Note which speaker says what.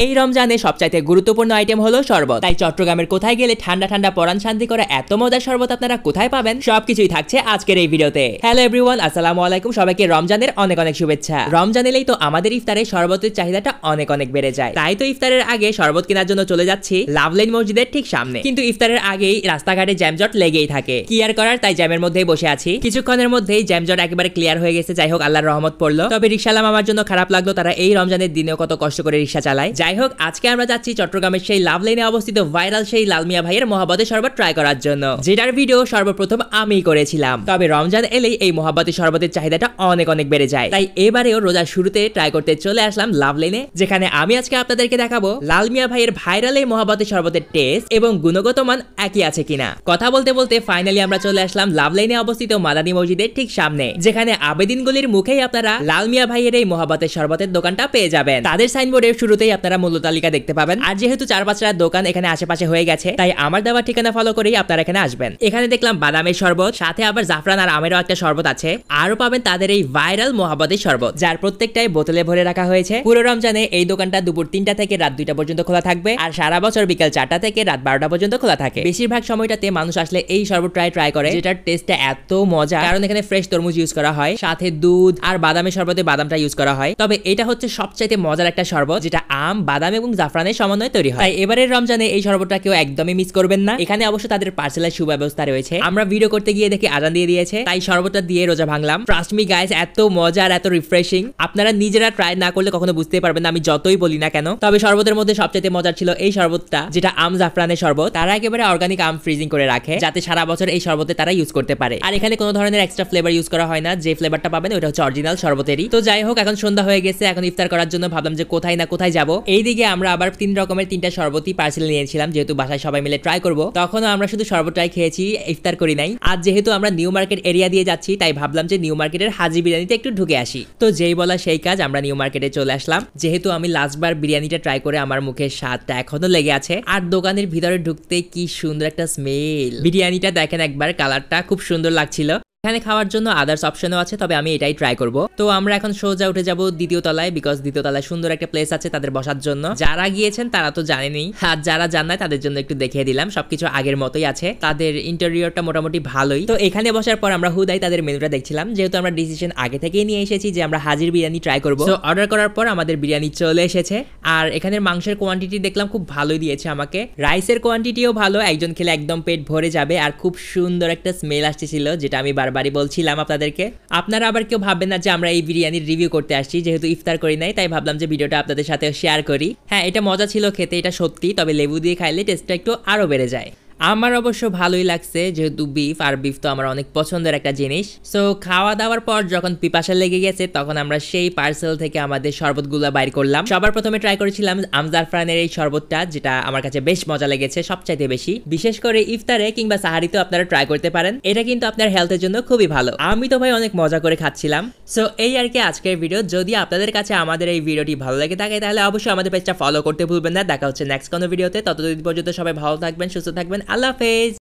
Speaker 1: এই রমজানে সবচাইতে গুরুত্বপূর্ণ আইটেম হলো শরবত। তাই চট্টগ্রামের কোথায় গেলে ঠান্ডা ঠান্ডা পরাণ শান্তি করে এত মজার শরবত আপনারা কোথায় পাবেন সবকিছুই থাকছে আজকের এই ভিডিওতে। হ্যালো এভরিওয়ান, আসসালামু আলাইকুম। সবাইকে রমজানের অনেক অনেক শুভেচ্ছা। রমজান এলেই তো আমাদের ইফতারে শরবতের চাহিদাটা অনেক অনেক বেড়ে যায়। তাই তো ইফতারের আগে শরবত কেনার জন্য চলে যাচ্ছি লাভলাইন মসজিদের ঠিক সামনে। কিন্তু ইফতারের আগেই রাস্তাঘাটে জ্যামজট লেগেই থাকে, কি আর করার, তাই জ্যামের মধ্যেই বসে আছি। কিছুক্ষণের মধ্যেই জ্যামজট একেবারে ক্লিয়ার হয়ে গেছে। যাই হোক, আল্লাহর রহমত পড়লো। তবে রিকশালাম আমার জন্য খারাপ লাগলো, তারা এই রমজানের দিনেও কত কষ্ট করে রিকশা চালায়। যাই হোক, আজকে আমরা যাচ্ছি চট্টগ্রামের সেই লাভ লাইনে অবস্থিত ভাইরাল সেই লাল মিয়া ভাইয়ের মহাব্বতের শরবত ট্রাই করার জন্য, যেটার ভিডিও সর্বপ্রথম আমি করেছিলাম। তবে রমজান এলেই এই মহাব্বতের শরবতের চাহিদাটা অনেক অনেক বেড়ে যায়। তাই এবারেও রোজার শুরুতে ট্রাই করতে চলে আসলাম লাভ লাইনে, যেখানে আমি আজকে আপনাদেরকে দেখাবো লাল মিয়া ভাইয়ের ভাইরাল এই মহাব্বতের শরবতের টেস্ট এবং গুণগত মান একই আছে কিনা। কথা বলতে বলতে ফাইনালি আমরা চলে আসলাম লাভ লাইনে অবস্থিত মাদানী মসজিদের ঠিক সামনে, যেখানে আবেদিন গলির মুখেই আপনারা লাল মিয়া ভাইয়ের এই মহাব্বতের শরবতের দোকানটা পেয়ে যাবেন। তাদের সাইনবোর্ডের শুরুতেই আপনারা মূল্য তালিকা দেখতে পাবেন। আর যেহেতু 4-5টা দোকান এখানে আশেপাশে হয়ে গেছে, তাই আমার দেওয়া ঠিকানা ফলো করেই আপনারা এখানে আসবেন। এখানে দেখলাম বাদামের শরবত, সাথে আবার জাফরান আর আমেরও একটা শরবত আছে। আরো পাবেন তাদের এই ভাইরাল মহাব্বতের শরবত, যার প্রত্যেকটাই বোতলে ভরে রাখা হয়েছে। পুরো রমজানে এই দোকানটা দুপুর 3টা থেকে রাত 2টা পর্যন্ত খোলা থাকবে, আর সারা বছর বিকাল 4টা থেকে রাত 12টা পর্যন্ত খোলা থাকে। বেশিরভাগ সময়টাতে মানুষ আসলে এই শরবত ট্রাই করে, যেটার টেস্টটা এত মজা, কারণ এখানে ফ্রেশ তরমুজ ইউজ করা হয়, সাথে দুধ আর বাদামের শরবতে বাদামটা ইউজ করা হয়। তবে এটা হচ্ছে সবচাইতে মজার একটা শরবত, যেটা আম, বাদাম এবং জাফরানের সমন্বয়ে তৈরি হয়। তাই এবারের রমজানে এই শরবতটা কেউ একদমই মিস করবেন না। এখানে অবশ্য তাদের পার্সেলের সুব্যবস্থা রয়েছে। আমরা ভিডিও করতে গিয়ে দেখি আজান দিয়ে দিয়েছে, তাই শরবতটা দিয়ে রোজা ভাঙলাম। ট্রাস্ট মি গাইস, এত মজা আর এত রিফ্রেশিং, আপনারা নিজেরা ট্রাই না করলে কখনো বুঝতে পারবেন না, আমি যতই বলি না কেন। তবে শরবতের মধ্যে সবচাইতে মজার ছিল এই শরবতটা, যেটা আম জাফরানের শরবত। তারা একেবারে অর্গানিক আম ফ্রিজিং করে রাখে, যাতে সারা বছর এই শরবতে তারা ইউজ করতে পারে। আর এখানে কোনো ধরনের এক্সট্রা ফ্লেভার ইউজ করা হয় না, যে ফ্লেভারটা পাবেন ওটা হচ্ছে অরিজিনাল শরবতেরই। তো যাই হোক, এখন সন্ধ্যা হয়ে গেছে, এখন ইফতার করার জন্য ভাবলাম যে কোথায় না কোথায় যাব। এইদিকে আমরা আবার 3 রকমের 3টা শরবতই পার্সেল নিয়েছিলাম, যেহেতু বাসায় সবাই মিলে ট্রাই করব। তখনও আমরা শুধু শরবতটাই খেয়েছি, ইফতার করি নাই। আজ যেহেতু আমরা নিউ মার্কেট এরিয়া দিয়ে যাচ্ছি, তাই ভাবলাম যে নিউ মার্কেটের হাজি বিরিয়ানিতে একটু ঢুকে আসি। তো যেই বলা সেই কাজ, আমরা নিউ মার্কেটে চলে আসলাম। যেহেতু আমি লাস্টবার বিরিয়ানিটা ট্রাই করে আমার মুখের স্বাদটা এখনো লেগে আছে। আর দোকানের ভিতরে ঢুকতে কি সুন্দর একটা স্মেল। বিরিয়ানিটা দেখেন একবার, কালারটা খুব সুন্দর লাগছিল। এখানে খাওয়ার জন্য আদার্স অপশনও আছে, তবে আমি এটাই ট্রাই করব। তো আমরা এখন সোজা উঠে যাব দ্বিতীয় তলায়, বিকজ দ্বিতীয় তলায় সুন্দর একটা প্লেস আছে তাদের বসার জন্য। যারা গিয়েছেন তারা তো জানেনই, আর যারা জান না তাদের জন্য একটু দেখিয়ে দিলাম। সবকিছু আগের মতোই আছে, তাদের ইন্টেরিয়রটা মোটামুটি ভালোই। তো এখানে বসার পর আমরা হুদাই তাদের মেনুটা দেখছিলাম, যেহেতু আমরা ডিসিশন আগে থেকেই নিয়ে এসেছি যে আমরা হাজির বিরিয়ানি ট্রাই করব। তো অর্ডার করার পর আমাদের বিরিয়ানি চলে এসেছে। আর এখানের মাংসের কোয়ান্টিটি দেখলাম খুব ভালোই দিয়েছে আমাকে। রাইসের কোয়ান্টিটিও ভালো, একজন খেলে একদম পেট ভরে যাবে। আর খুব সুন্দর একটা স্মেল আসতেছিল, যেটা আমি বারবারই বলছিলাম আপনাদেরকে। আপনারা আবার কেউ ভাববেন না যে আমরা এই বিরিয়ানির রিভিউ করতে আসছি, যেহেতু ইফতার করি নাই, তাই ভাবলাম যে ভিডিওটা আপনাদের সাথে শেয়ার করি। হ্যাঁ, এটা মজা ছিল খেতে, এটা সত্যি। তবে লেবু দিয়ে খাইলে টেস্টটা একটু আরো বেড়ে যায়। আমার অবশ্য ভালোই লাগছে, যেহেতু বিফ, আর বিফ তো আমার অনেক পছন্দের একটা জিনিস। সো খাওয়া দাওয়ার পর যখন পিপাসা লেগে গেছে, তখন আমরা সেই পার্সেল থেকে আমাদের শরবতগুলো বাইর করলাম। সবার প্রথমে ট্রাই করেছিলাম আম জাফরানের এই শরবতটা, যেটা আমার কাছে বেশ মজা লেগেছে সবচাইতে বেশি। বিশেষ করে ইফতারে কিংবা সাহারিতেও আপনারা ট্রাই করতে পারেন, এটা কিন্তু আপনার হেলথের জন্য খুবই ভালো। আমি তো ভাই অনেক মজা করে খাচ্ছিলাম। সো এই আর কি আজকের ভিডিও। যদি আপনাদের কাছে আমাদের এই ভিডিওটি ভালো লেগে থাকে, তাহলে অবশ্যই আমাদের পেজটা ফলো করতে ভুলবেন না। দেখা হচ্ছে নেক্সট কোনো ভিডিওতে। ততদিন পর্যন্ত সবাই ভালো থাকবেন, সুস্থ থাকবেন। আল্লাহ হাফেজ।